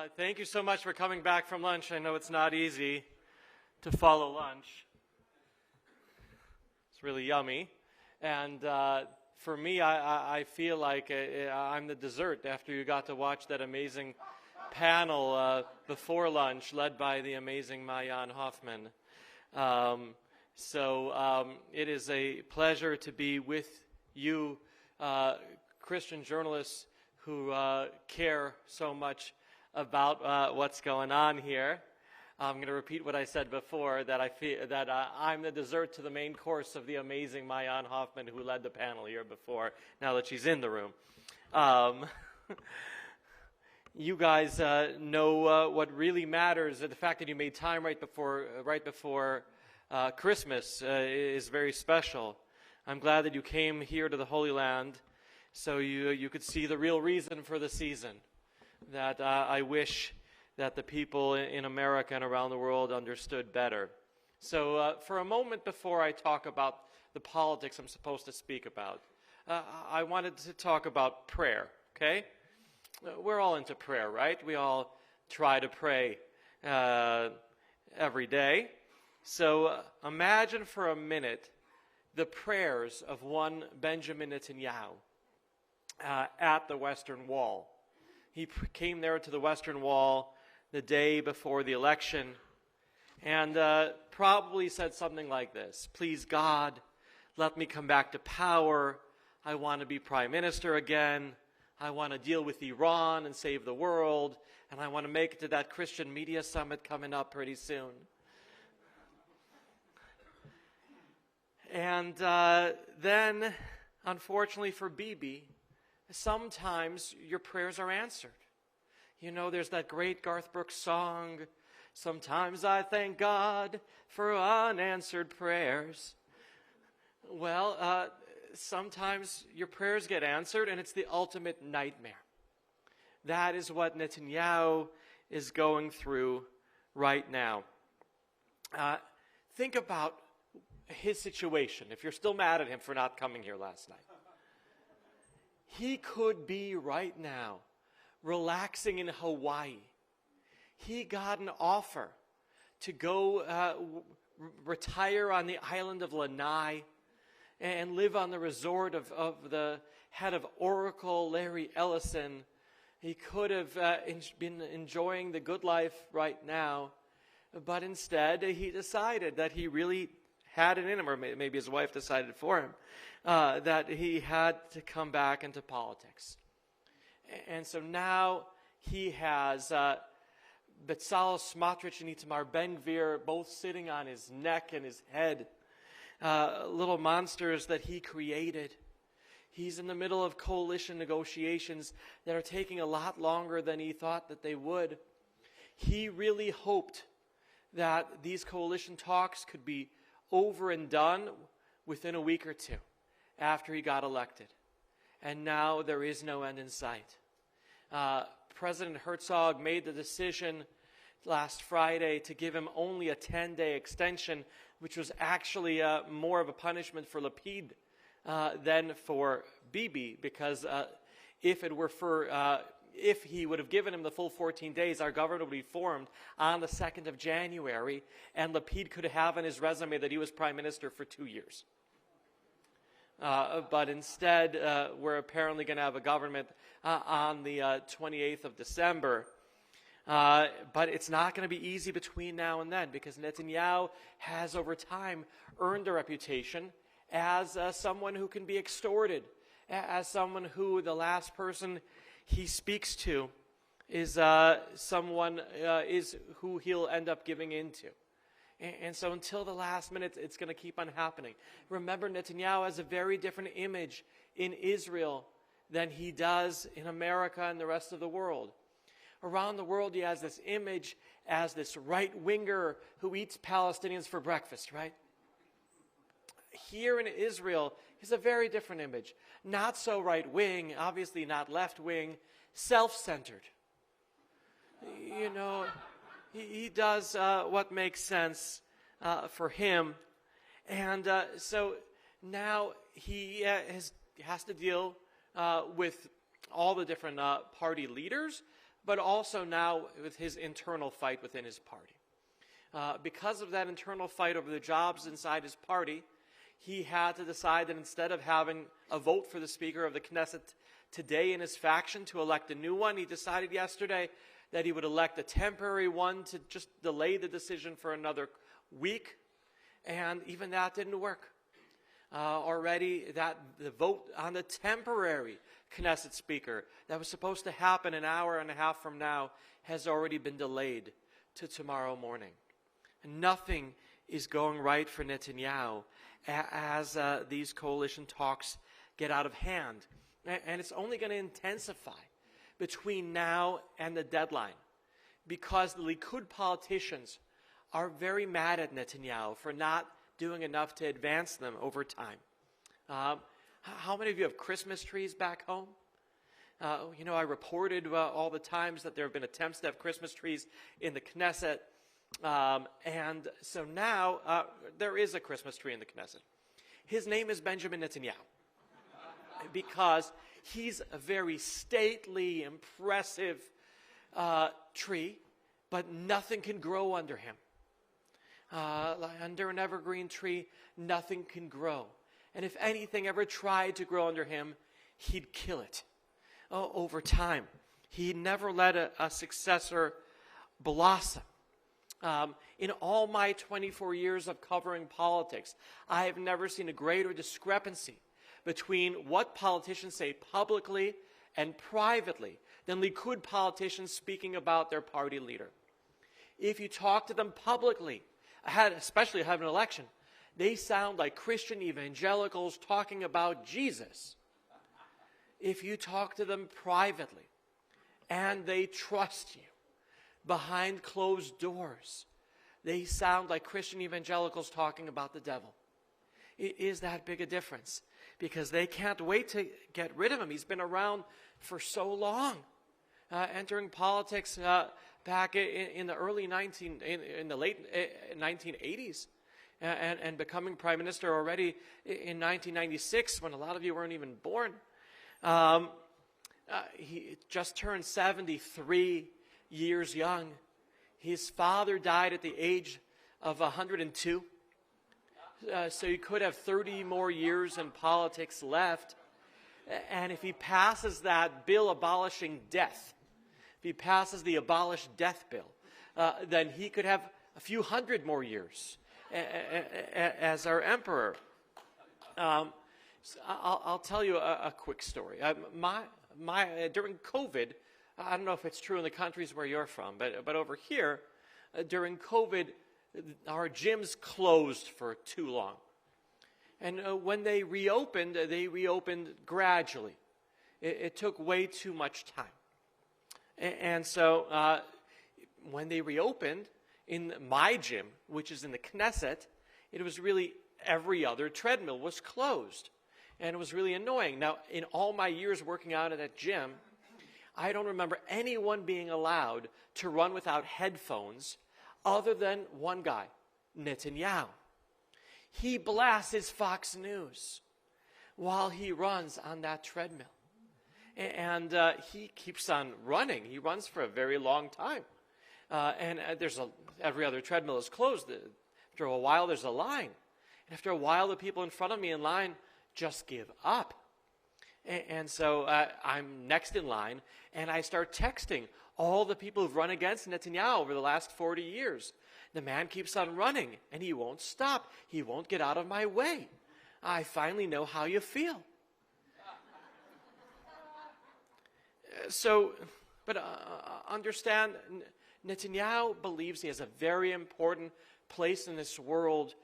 Thank you so much for coming back from lunch. I know it's not easy to follow lunch. It's really yummy. And for me, I feel like I'm the dessert after you got to watch that amazing panel before lunch led by the amazing Gill Hoffman. It is a pleasure to be with you, Christian journalists who care so much about what's going on here. I'm going to repeat what I said before, that I feel that I'm the dessert to the main course of the amazing Gill Hoffman, who led the panel here before, now that she's in the room. You guys know what really matters. The fact that you made time right before Christmas is very special. I'm glad that you came here to the Holy Land so you could see the real reason for the season, that I wish that the people in America and around the world understood better. So for a moment before I talk about the politics I'm supposed to speak about, I wanted to talk about prayer, okay? We're all into prayer, right? We all try to pray every day. So imagine for a minute the prayers of one Benjamin Netanyahu at the Western Wall. He came there to the Western Wall the day before the election and probably said something like this: "Please God, let me come back to power. I want to be prime minister again. I want to deal with Iran and save the world. And I want to make it to that Christian media summit coming up pretty soon." And then, unfortunately for Bibi, sometimes your prayers are answered. You know, there's that great Garth Brooks song, "Sometimes I thank God for unanswered prayers." Well, sometimes your prayers get answered, and it's the ultimate nightmare. That is what Netanyahu is going through right now. Think about his situation, if you're still mad at him for not coming here last night. He could be right now relaxing in Hawaii. He got an offer to go retire on the island of Lanai and live on the resort of the head of Oracle, Larry Ellison. He could have been enjoying the good life right now, but instead he decided that he really had it in him, or maybe his wife decided for him, that he had to come back into politics. And so now he has Bezalel Smotrich and Itamar Ben-Gvir both sitting on his neck and his head, little monsters that he created. He's in the middle of coalition negotiations that are taking a lot longer than he thought that they would. He really hoped that these coalition talks could be over and done within a week or two after he got elected. And now there is no end in sight. President Herzog made the decision last Friday to give him only a 10-day extension, which was actually more of a punishment for Lapid than for Bibi, because if he would have given him the full 14 days, our government would be formed on the 2nd of January, and Lapid could have on his resume that he was prime minister for 2 years. But instead, we're apparently going to have a government on the 28th of December. But it's not going to be easy between now and then, because Netanyahu has over time earned a reputation as someone who can be extorted, as someone who the last person he speaks to is someone who he'll end up giving into. And so until the last minute, it's going to keep on happening. Remember, Netanyahu has a very different image in Israel than he does in America and the rest of the world. Around the world, he has this image as this right-winger who eats Palestinians for breakfast, right? Here in Israel, he's a very different image. Not so right-wing, obviously not left-wing, self-centered. You know, he does what makes sense for him. And so now he has to deal with all the different party leaders, but also now with his internal fight within his party. Because of that internal fight over the jobs inside his party, he had to decide that instead of having a vote for the Speaker of the Knesset today in his faction to elect a new one, he decided yesterday that he would elect a temporary one to just delay the decision for another week, and even that didn't work. Already the vote on the temporary Knesset Speaker that was supposed to happen an hour and a half from now has already been delayed to tomorrow morning. And nothing is going right for Netanyahu as these coalition talks get out of hand. And it's only going to intensify between now and the deadline, because the Likud politicians are very mad at Netanyahu for not doing enough to advance them over time. How many of you have Christmas trees back home? I reported all the times that there have been attempts to have Christmas trees in the Knesset. And so now there is a Christmas tree in the Knesset. His name is Benjamin Netanyahu, because he's a very stately, impressive tree, but nothing can grow under him. Under an evergreen tree, nothing can grow. And if anything ever tried to grow under him, he'd kill it over time. He never let a successor blossom. In all my 24 years of covering politics, I have never seen a greater discrepancy between what politicians say publicly and privately than Likud politicians speaking about their party leader. If you talk to them publicly, especially ahead of an election, they sound like Christian evangelicals talking about Jesus. If you talk to them privately and they trust you behind closed doors, they sound like Christian evangelicals talking about the devil. It is that big a difference, because they can't wait to get rid of him. He's been around for so long, entering politics back in the late 1980s, and becoming prime minister already in 1996, when a lot of you weren't even born. He just turned 73 years young. His father died at the age of 102. So he could have 30 more years in politics left. And if he passes that bill abolishing death, if he passes the Abolish Death Bill, then he could have a few hundred more years as our emperor. I'll tell you a quick story. During COVID, I don't know if it's true in the countries where you're from, but over here, during COVID, our gyms closed for too long. And when they reopened gradually. It took way too much time. And so when they reopened, in my gym, which is in the Knesset, it was really every other treadmill was closed. And it was really annoying. Now, in all my years working out at that gym, I don't remember anyone being allowed to run without headphones other than one guy, Netanyahu. He blasts his Fox News while he runs on that treadmill. And he keeps on running. He runs for a very long time. And every other treadmill is closed. After a while, there's a line. And after a while, the people in front of me in line just give up. And so I'm next in line, and I start texting all the people who've run against Netanyahu over the last 40 years. The man keeps on running, and he won't stop. He won't get out of my way. I finally know how you feel. But understand, Netanyahu believes he has a very important place in this world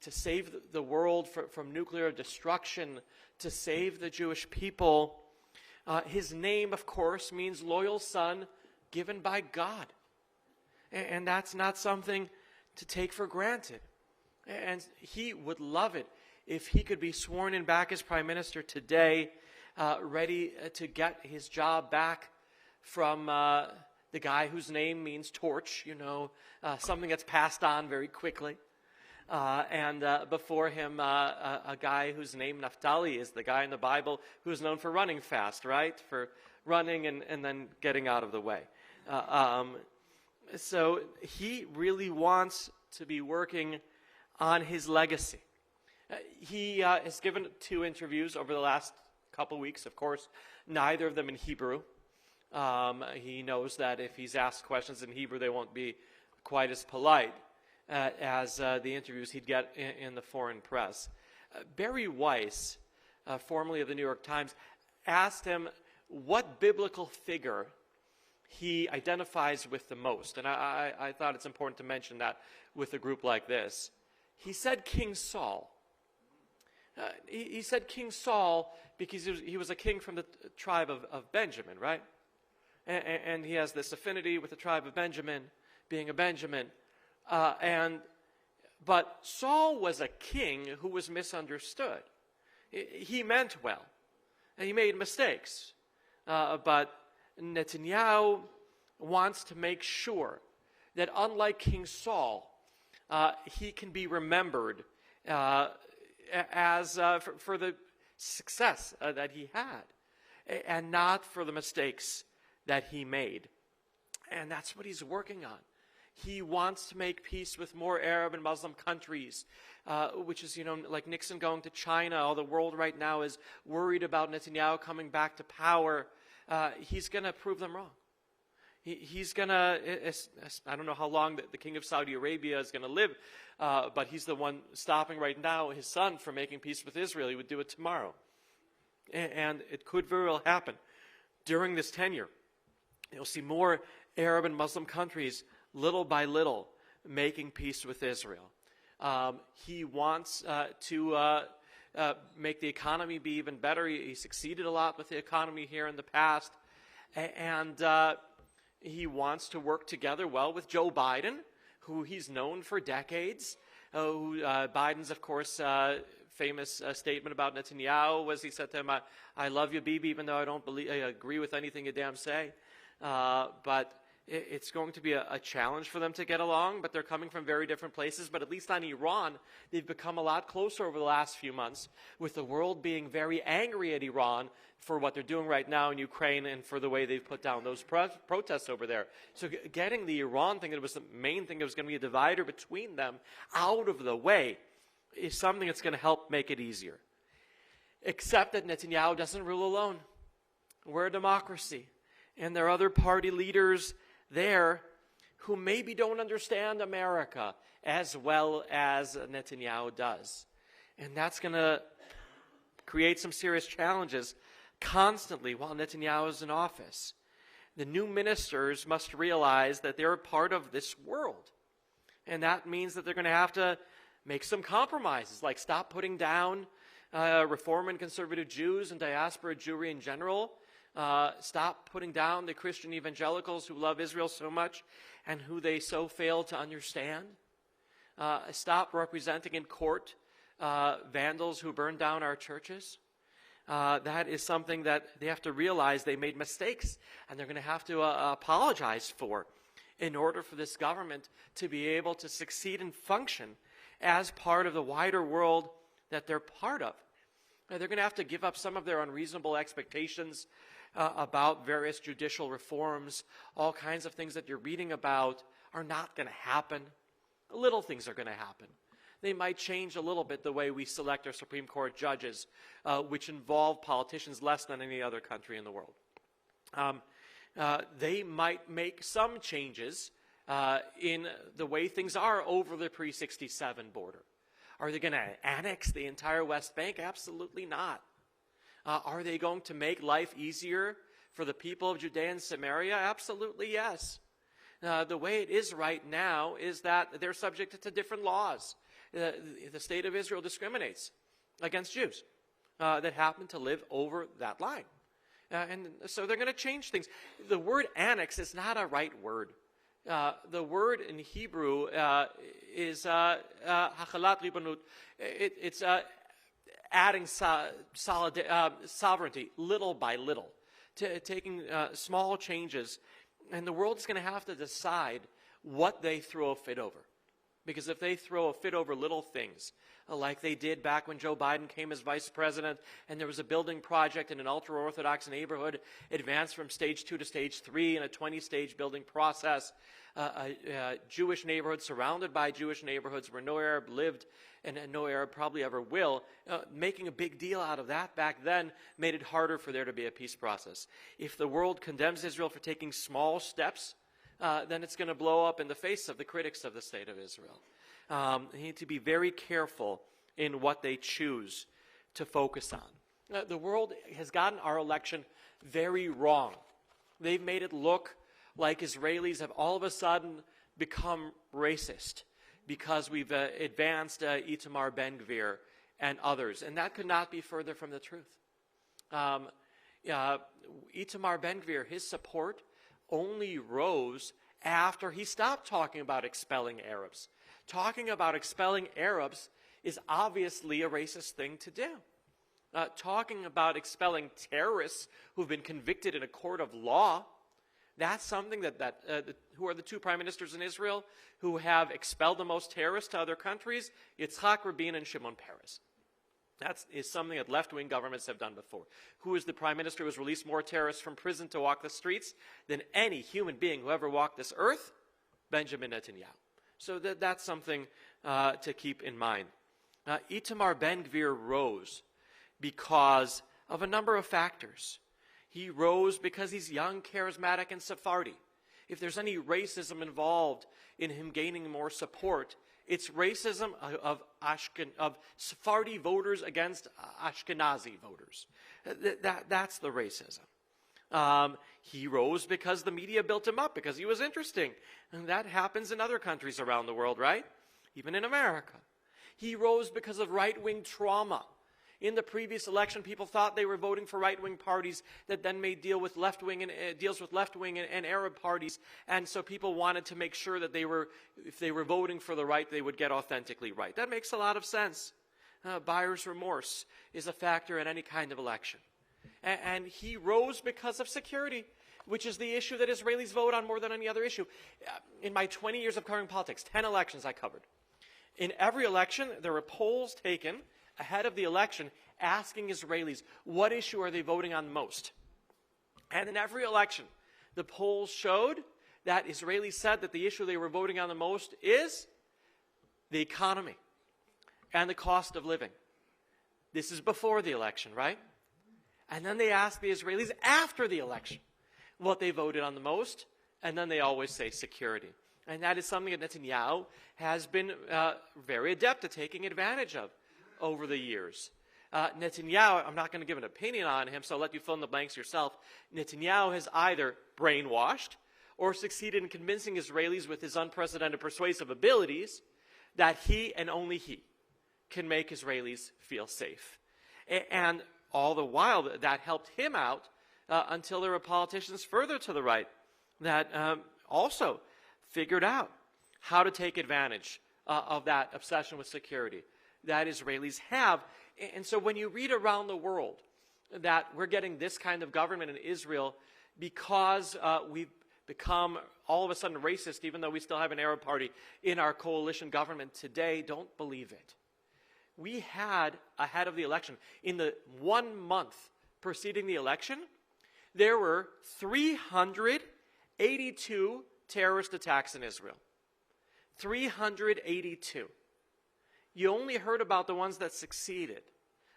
to save the world from nuclear destruction, to save the Jewish people. His name, of course, means loyal son given by God. And that's not something to take for granted. And he would love it if he could be sworn in back as prime minister today, ready to get his job back from the guy whose name means torch, something that's passed on very quickly. And before him, a guy whose name Naphtali is, the guy in the Bible who's known for running fast, right? For running and then getting out of the way. So he really wants to be working on his legacy. He has given 2 interviews over the last couple weeks, of course, neither of them in Hebrew. He knows that if he's asked questions in Hebrew, they won't be quite as polite as the interviews he'd get in the foreign press. Barry Weiss, formerly of the New York Times, asked him what biblical figure he identifies with the most. And I thought it's important to mention that with a group like this. He said King Saul. He said King Saul because he was a king from the tribe of Benjamin, right? And he has this affinity with the tribe of Benjamin, being a Benjamin. But Saul was a king who was misunderstood. He meant well, and he made mistakes. But Netanyahu wants to make sure that unlike King Saul, he can be remembered for the success that he had, and not for the mistakes that he made. And that's what he's working on. He wants to make peace with more Arab and Muslim countries, which is, like Nixon going to China. All the world right now is worried about Netanyahu coming back to power. He's going to prove them wrong. He's going to, I don't know how long the king of Saudi Arabia is going to live, but he's the one stopping right now his son from making peace with Israel. He would do it tomorrow. And it could very well happen during this tenure. You'll see more Arab and Muslim countries, little by little, making peace with Israel. He wants to make the economy be even better. He succeeded a lot with the economy here in the past. And he wants to work together well with Joe Biden, who he's known for decades. Biden's, of course, famous statement about Netanyahu was he said to him, I love you, Bibi, even though I don't agree with anything you damn say. But it's going to be a challenge for them to get along, but they're coming from very different places. But at least on Iran, they've become a lot closer over the last few months, with the world being very angry at Iran for what they're doing right now in Ukraine and for the way they've put down those protests over there. So getting the Iran thing, that was the main thing that was going to be a divider between them, out of the way is something that's going to help make it easier. Except that Netanyahu doesn't rule alone. We're a democracy. And there are other party leaders there who maybe don't understand America as well as Netanyahu does. And that's going to create some serious challenges constantly while Netanyahu is in office. The new ministers must realize that they're a part of this world. And that means that they're going to have to make some compromises, like stop putting down Reform and conservative Jews and diaspora Jewry in general. Stop putting down the Christian evangelicals who love Israel so much and who they so fail to understand. Stop representing in court vandals who burn down our churches. That is something that they have to realize they made mistakes, and they're going to have to apologize for in order for this government to be able to succeed and function as part of the wider world that they're part of. They're going to have to give up some of their unreasonable expectations about various judicial reforms. All kinds of things that you're reading about are not going to happen. Little things are going to happen. They might change a little bit the way we select our Supreme Court judges, which involve politicians less than any other country in the world. They might make some changes in the way things are over the pre-67 border. Are they going to annex the entire West Bank? Absolutely not. Are they going to make life easier for the people of Judea and Samaria? Absolutely yes. The way it is right now is that they're subject to different laws. The state of Israel discriminates against Jews that happen to live over that line. And so they're going to change things. The word annex is not a right word. The word in Hebrew is hachalat ribanut. It's adding sovereignty little by little, taking small changes. And the world is going to have to decide what they throw a fit over. Because if they throw a fit over little things, like they did back when Joe Biden came as vice president, and there was a building project in an ultra-Orthodox neighborhood, advanced from stage 2 to stage 3 in a 20-stage building process, a Jewish neighborhood surrounded by Jewish neighborhoods where no Arab lived and no Arab probably ever will, making a big deal out of that back then made it harder for there to be a peace process. If the world condemns Israel for taking small steps, then it's going to blow up in the face of the critics of the state of Israel. They need to be very careful in what they choose to focus on. The world has gotten our election very wrong. They've made it look like Israelis have all of a sudden become racist because we've advanced Itamar Ben-Gvir and others. And that could not be further from the truth. Itamar Ben-Gvir, his support only rose after he stopped talking about expelling Arabs. Talking about expelling Arabs is obviously a racist thing to do. Talking about expelling terrorists who've been convicted in a court of law, that's something who are the two prime ministers in Israel who have expelled the most terrorists to other countries? Yitzhak Rabin and Shimon Peres. That is something that left-wing governments have done before. Who is the prime minister who has released more terrorists from prison to walk the streets than any human being who ever walked this earth? Benjamin Netanyahu. So that's something to keep in mind. Itamar Ben-Gvir rose because of a number of factors. He rose because he's young, charismatic, and Sephardi. If there's any racism involved in him gaining more support, it's racism of Sephardi voters against Ashkenazi voters. That's the racism. He rose because the media built him up, because he was interesting. And that happens in other countries around the world, right? Even in America. He rose because of right-wing trauma. In the previous election, people thought they were voting for right-wing parties that then made deals with left-wing and Arab parties, and so people wanted to make sure that if they were voting for the right, they would get authentically right. That makes a lot of sense. Buyer's remorse is a factor in any kind of election. And he rose because of security, which is the issue that Israelis vote on more than any other issue. In my 20 years of covering politics, 10 elections I covered. In every election, there were polls taken ahead of the election asking Israelis, what issue are they voting on most? And in every election, the polls showed that Israelis said that the issue they were voting on the most is the economy and the cost of living. This is before the election, right? And then they ask the Israelis after the election what they voted on the most, and then they always say security. And that is something that Netanyahu has been very adept at taking advantage of over the years. Netanyahu, I'm not going to give an opinion on him, so I'll let you fill in the blanks yourself. Netanyahu has either brainwashed or succeeded in convincing Israelis with his unprecedented persuasive abilities that he and only he can make Israelis feel safe. And all the while, that helped him out until there were politicians further to the right that also figured out how to take advantage of that obsession with security that Israelis have. And so when you read around the world that we're getting this kind of government in Israel because we've become all of a sudden racist, even though we still have an Arab party in our coalition government today, don't believe it. We had, ahead of the election, in the 1 month preceding the election, there were 382 terrorist attacks in Israel. 382. You only heard about the ones that succeeded,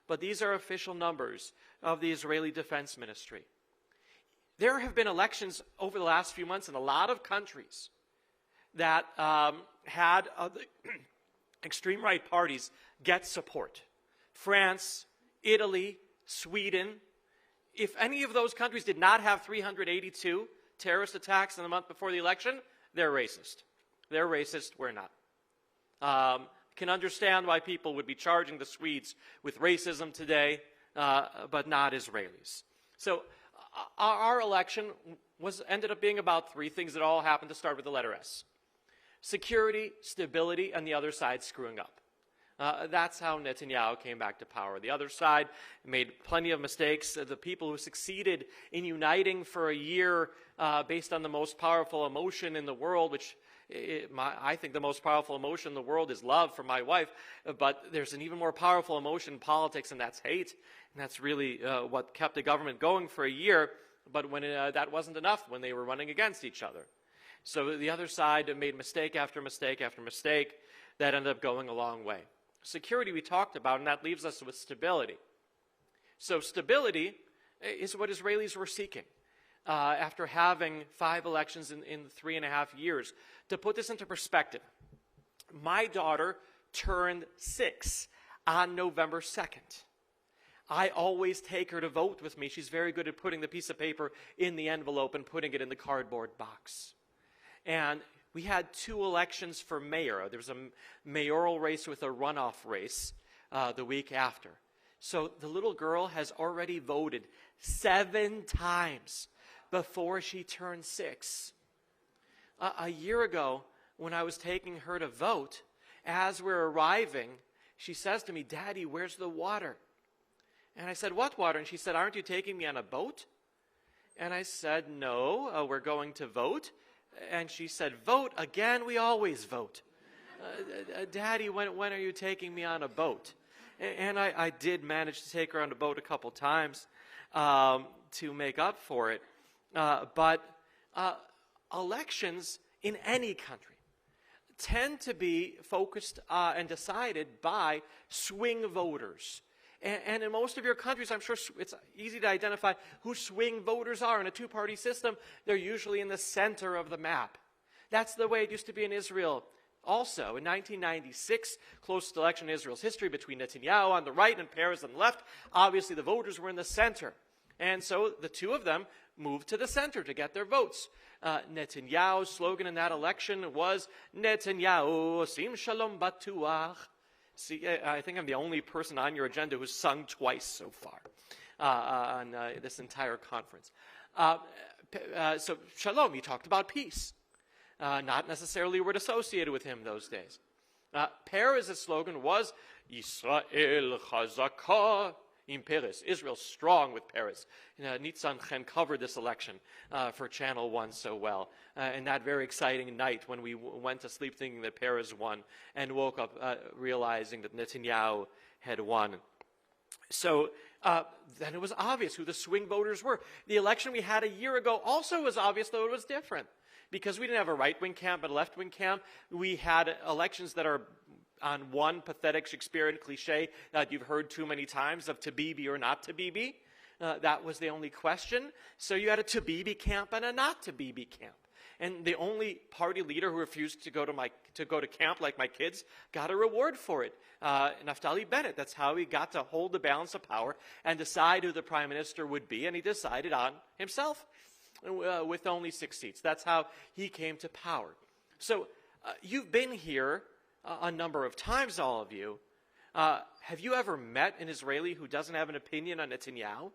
but these are official numbers of the Israeli Defense Ministry. There have been elections over the last few months in a lot of countries that had extreme right parties get support. France, Italy, Sweden. If any of those countries did not have 382 terrorist attacks in the month before the election, they're racist. They're racist, we're not. Can understand why people would be charging the Swedes with racism today, but not Israelis. So our election ended up being about three things that all happened to start with the letter S. Security, stability, and the other side screwing up. That's how Netanyahu came back to power. The other side made plenty of mistakes. The people who succeeded in uniting for a year based on the most powerful emotion in the world, which I think the most powerful emotion in the world is love for my wife, but there's an even more powerful emotion in politics, and that's hate. And that's really what kept the government going for a year, but when that wasn't enough, when they were running against each other. So the other side made mistake after mistake after mistake that ended up going a long way. Security we talked about, and that leaves us with stability. So stability is what Israelis were seeking after having 5 elections in 3.5 years. To put this into perspective, my daughter turned 6 on November 2nd. I always take her to vote with me. She's very good at putting the piece of paper in the envelope and putting it in the cardboard box. And we had 2 elections for mayor. There was a mayoral race with a runoff race the week after. So the little girl has already voted 7 times before she turned 6. A year ago, when I was taking her to vote, as we're arriving, she says to me, "Daddy, where's the water?" And I said, "What water?" And she said, "Aren't you taking me on a boat?" And I said, "No, we're going to vote." And she said, "Vote again? We always vote." "Daddy, when are you taking me on a boat?" And I did manage to take her on a boat a couple times to make up for it. But elections in any country tend to be focused and decided by swing voters. And in most of your countries, I'm sure it's easy to identify who swing voters are. In a 2-party system, they're usually in the center of the map. That's the way it used to be in Israel. Also, in 1996, closest election in Israel's history between Netanyahu on the right and Peres on the left, obviously the voters were in the center. And so the 2 of them moved to the center to get their votes. Netanyahu's slogan in that election was, "Netanyahu, sim shalom batuach." See, I think I'm the only person on your agenda who's sung twice so far on this entire conference. So shalom, he talked about peace. Not necessarily a word associated with him those days. Peres' slogan was, "Yisrael chazaka im Peres." Israel strong with Peres. Nitzan Chen covered this election for Channel 1 so well. And that very exciting night when we went to sleep thinking that Peres won and woke up realizing that Netanyahu had won. So then it was obvious who the swing voters were. The election we had a year ago also was obvious, though it was different. Because we didn't have a right-wing camp but a left-wing camp, we had elections that are on one pathetic Shakespearean cliche that you've heard too many times of to Bibi or not to Bibi. That was the only question. So you had a to Bibi camp and a not to Bibi camp. And the only party leader who refused to go to camp like my kids got a reward for it. Naftali Bennett. That's how he got to hold the balance of power and decide who the prime minister would be, and he decided on himself with only 6 seats. That's how he came to power. So you've been here a number of times, all of you. Have you ever met an Israeli who doesn't have an opinion on Netanyahu?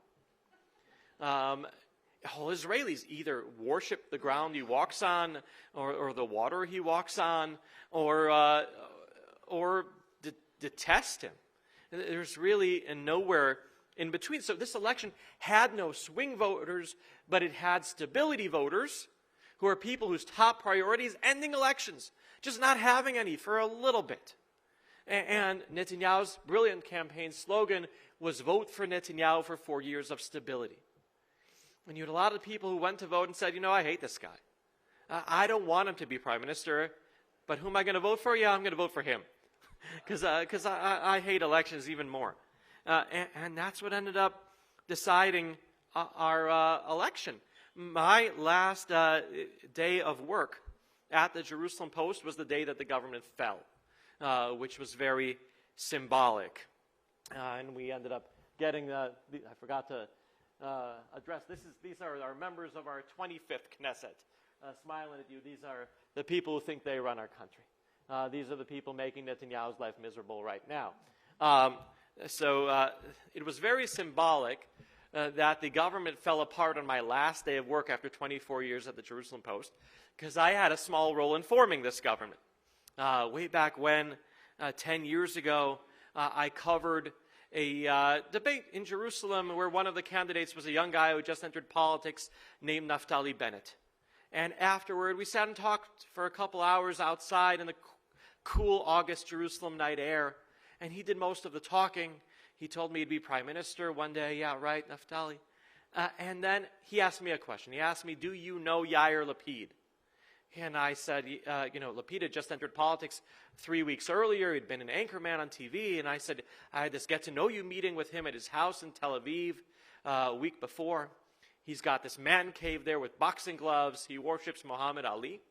All Israelis either worship the ground he walks on, or the water he walks on, or detest him. There's really nowhere in between. So this election had no swing voters, but it had stability voters, who are people whose top priority is ending elections, just not having any for a little bit. And Netanyahu's brilliant campaign slogan was "Vote for Netanyahu for 4 years of stability." And you had a lot of people who went to vote and said, I hate this guy. I don't want him to be prime minister, but who am I going to vote for? Yeah, I'm going to vote for him. Because I hate elections even more. And that's what ended up deciding our election. My last day of work at the Jerusalem Post was the day that the government fell, which was very symbolic. And we ended up getting, I forgot to address, these are our members of our 25th Knesset. Smiling at you, these are the people who think they run our country. These are the people making Netanyahu's life miserable right now. So it was very symbolic that the government fell apart on my last day of work after 24 years at the Jerusalem Post, because I had a small role in forming this government. Way back when, 10 years ago, I covered a debate in Jerusalem where one of the candidates was a young guy who just entered politics named Naftali Bennett. And afterward, we sat and talked for a couple hours outside in the cool August Jerusalem night air. And he did most of the talking. He told me he'd be prime minister one day. Yeah, right, Naftali. And then he asked me a question. He asked me, do you know Yair Lapid? And I said, Lapid had just entered politics 3 weeks earlier. He'd been an anchorman on TV. And I said, I had this get-to-know-you meeting with him at his house in Tel Aviv a week before. He's got this man cave there with boxing gloves. He worships Muhammad Ali.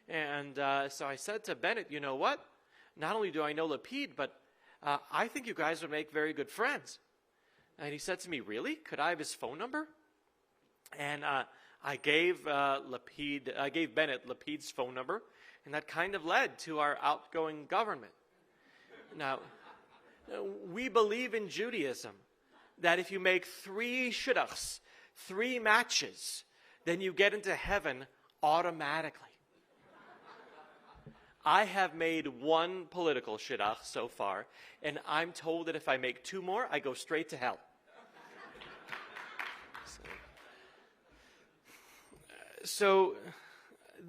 And so I said to Bennett, you know what? Not only do I know Lapid, but I think you guys would make very good friends. And he said to me, really? Could I have his phone number? And I gave Bennett Lapid's phone number, and that kind of led to our outgoing government. Now, we believe in Judaism that if you make 3 shidduchs, 3 matches, then you get into heaven automatically. I have made 1 political shidduch so far, and I'm told that if I make 2 more, I go straight to hell. So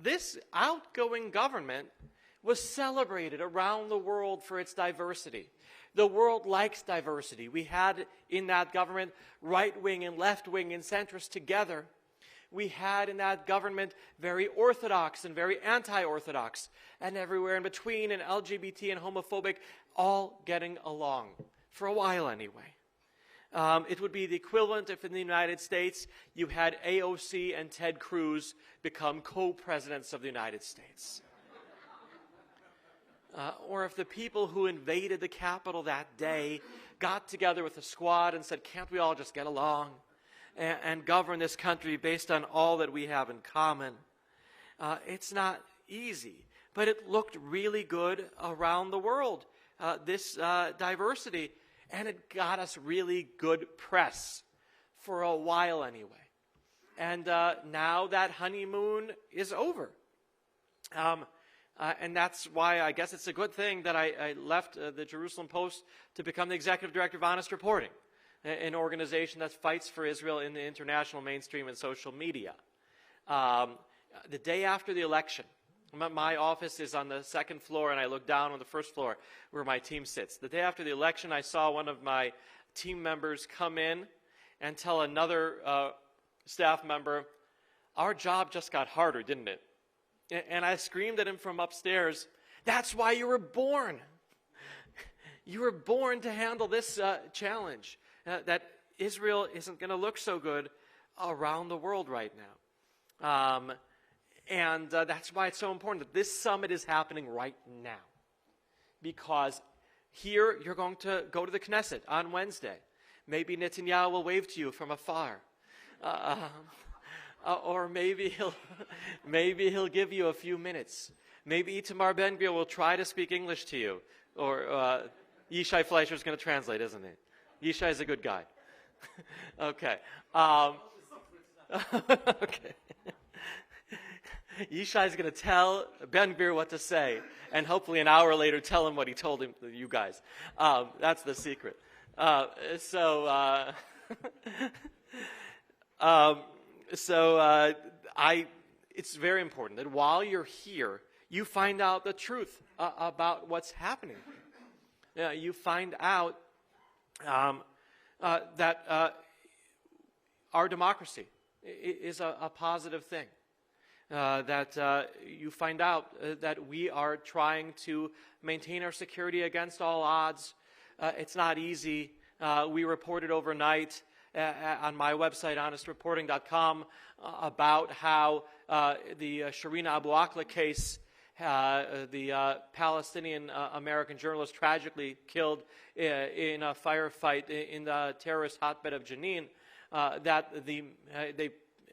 this outgoing government was celebrated around the world for its diversity. The world likes diversity. We had in that government right-wing and left-wing and centrists together. We had in that government very orthodox and very anti-orthodox, and everywhere in between, and LGBT and homophobic, all getting along, for a while anyway. It would be the equivalent if in the United States you had AOC and Ted Cruz become co-presidents of the United States. Or if the people who invaded the Capitol that day got together with a squad and said, can't we all just get along and govern this country based on all that we have in common? It's not easy, but it looked really good around the world, this diversity. And it got us really good press for a while anyway. And now that honeymoon is over. And that's why I guess it's a good thing that I left the Jerusalem Post to become the executive director of Honest Reporting, an organization that fights for Israel in the international mainstream and social media. The day after the election, my office is on the 2nd floor, and I look down on the 1st floor where my team sits. The day after the election, I saw one of my team members come in and tell another staff member, our job just got harder, didn't it? And I screamed at him from upstairs, that's why you were born. You were born to handle this challenge, that Israel isn't going to look so good around the world right now. And that's why it's so important that this summit is happening right now. Because here you're going to go to the Knesset on Wednesday. Maybe Netanyahu will wave to you from afar. Or maybe he'll give you a few minutes. Maybe Itamar Ben-Gvir will try to speak English to you. Or Yishai Fleischer is going to translate, isn't he? Yishai is a good guy. Okay. Okay. Yishai is going to tell Ben-Gvir what to say, and hopefully an hour later tell him what he told him, you guys. That's the secret. It's very important that while you're here, you find out the truth about what's happening. You find out that our democracy is a positive thing. That you find out that we are trying to maintain our security against all odds. It's not easy. We reported overnight on my website, honestreporting.com, about how the Shireen Abu Akleh case, the Palestinian American journalist tragically killed in a firefight in the terrorist hotbed of Jenin, that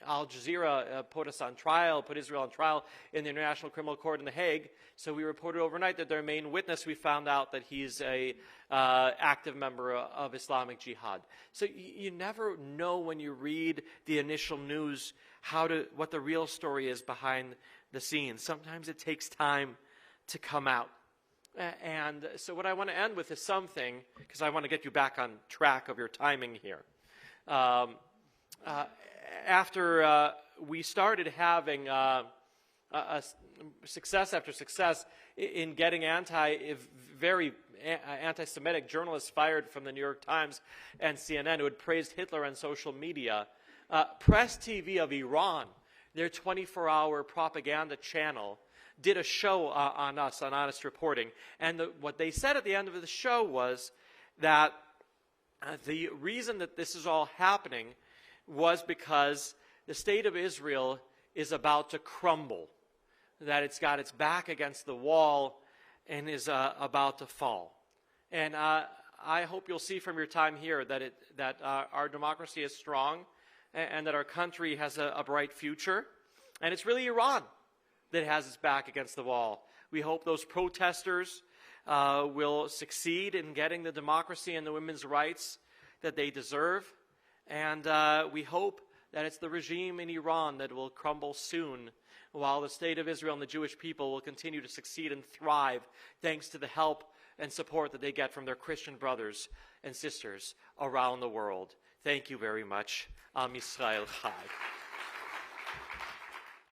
Al Jazeera put Israel on trial in the International Criminal Court in The Hague. So we reported overnight that their main witness, we found out that he's a active member of Islamic Jihad. So you never know when you read the initial news what the real story is behind the scenes. Sometimes it takes time to come out. And so what I want to end with is something, because I want to get you back on track of your timing here. After we started having success after success in getting very anti-Semitic journalists fired from the New York Times and CNN who had praised Hitler on social media, Press TV of Iran, their 24-hour propaganda channel, did a show on us, on Honest Reporting. And what they said at the end of the show was that the reason that this is all happening was because the state of Israel is about to crumble, that it's got its back against the wall and is about to fall. And I hope you'll see from your time here that our democracy is strong and that our country has a bright future. And it's really Iran that has its back against the wall. We hope those protesters will succeed in getting the democracy and the women's rights that they deserve. And we hope that it's the regime in Iran that will crumble soon, while the state of Israel and the Jewish people will continue to succeed and thrive thanks to the help and support that they get from their Christian brothers and sisters around the world. Thank you very much. Am Yisrael Chai.